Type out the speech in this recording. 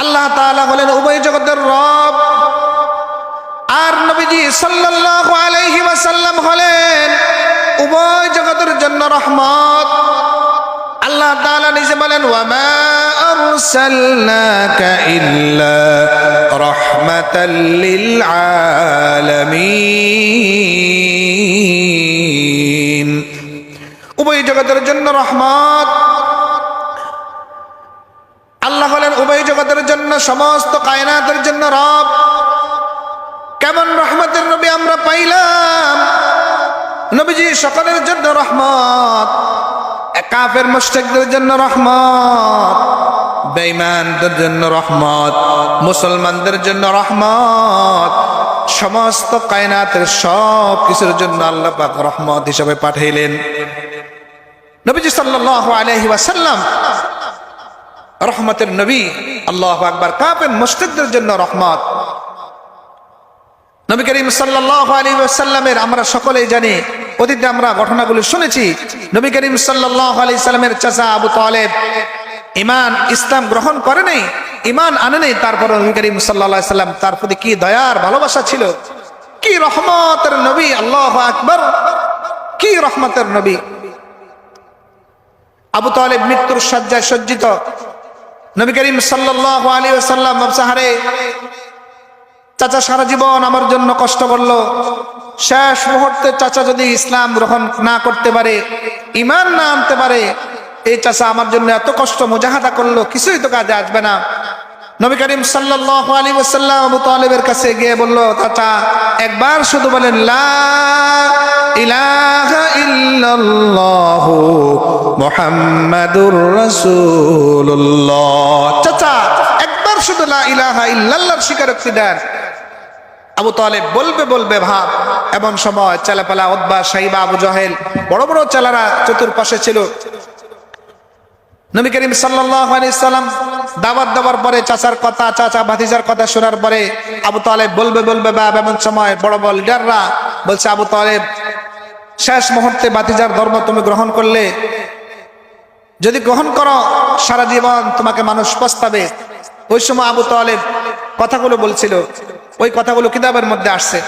আল্লাহ তাআলা হলেন উভয় জগতের রব, আর নবীজি সাল্লাল্লাহু আলাইহি ওয়াসাল্লাম হলেন উভয় জগতের জন্য রহমত। আল্লাহ তাআলা নিজে বলেন, ওয়া মা আরসালনাকা ইল্লা রাহমাতাল লিল আলামিন। উভয় জগতের জন্য রহমত। আল্লাহ হলেন উভয় জগতের জন্য, সমস্ত কায়নাতের জন্য রব। কেমন রহমতের নবী আমরা পাইলাম! নবীজি সকলের জন্য রহমত, কাফের মুশরিকদের জন্য রহমত, বেঈমানদের জন্য রহমত, মুসলমানদের জন্য রহমত, সমস্ত কায়নাতের সব কিছুর জন্য আল্লাহ পাক রহমত হিসেবে পাঠাইলেন। নবীজি সাল্লাল্লাহু আলাইহি ওয়াসাল্লাম রহমতের নবী। আল্লাহু আকবার। কাফের মুশরিকদের জন্য রহমত। নবী করিম সাল্লাল্লাহু আলাইহি ওয়াসাল্লামের আমরা সকলেই জানি, অতীতে আমরা ঘটনাগুলো শুনেছি। নবী করিম সাল্লাল্লাহু আলাইহি সাল্লামের চাচা আবু তালেব ঈমান ইসলাম গ্রহণ করে নাই, ঈমান আনে নাই। তারপর নবী করিম সাল্লাল্লাহু আলাইহি সাল্লাম তার প্রতি কি দয়ার ভালোবাসা ছিল, কি রহমতের নবী! আল্লাহু আকবার, কি রহমতের নবী! আবু তালেব মৃত্যুর শয্যায় সজ্জিত। নবী করিম সাল্লাল্লাহু আলাইহি ওয়াসাল্লাম সাহারে, চাচা সারা জীবন আমার জন্য কষ্ট করলো, শেষ মুহূর্তে চাচা যদি ইসলাম গ্রহণ না করতে পারে, ঈমান না আনতে পারে, এই চাচা আমার জন্য এত কষ্ট মুজাহাদা করলো, কিছুই তো কাজে আসবে না। নবী করিম সাল্লাল্লাহু আলাইহি ওয়াসাল্লাম আবু তালেবের কাছে গিয়ে বলল, চাচা একবার শুধু বলেন লা ইলাহা ইল্লাল্লাহু মুহাম্মাদুর রাসূলুল্লাহ। চাচা একবার শুধু লা ইলাহা ইল্লাল্লাহর স্বীকারোক্তি দেন। আবু তালেব বলবে ভাব। এমন সময় চেলাপালা উতবা, সাইবা, আবু জাহেল, বড় বড় চেলারা চতুর্পাশে ছিল। নবী করিম সাল্লাল্লাহু আলাইহি সাল্লাম দাওয়াত দেওয়ার পরে চাচার কথা, চাচা ভাতিজার কথা শোনার পরে আবু তালেব বলবে ভাব। এমন সময় বড় বড় লিডাররা বলছে, আবু তালেব শেষ মুহূর্তে ভাতিজার ধর্ম তুমি গ্রহণ করলে, যদি গ্রহণ করো সারা জীবন তোমাকে মানুষ পস্তাবে। ওই সময় আবু তালেব কথাগুলো বলছিল, ওই কথাগুলো কিতাবের মধ্যে আসছে।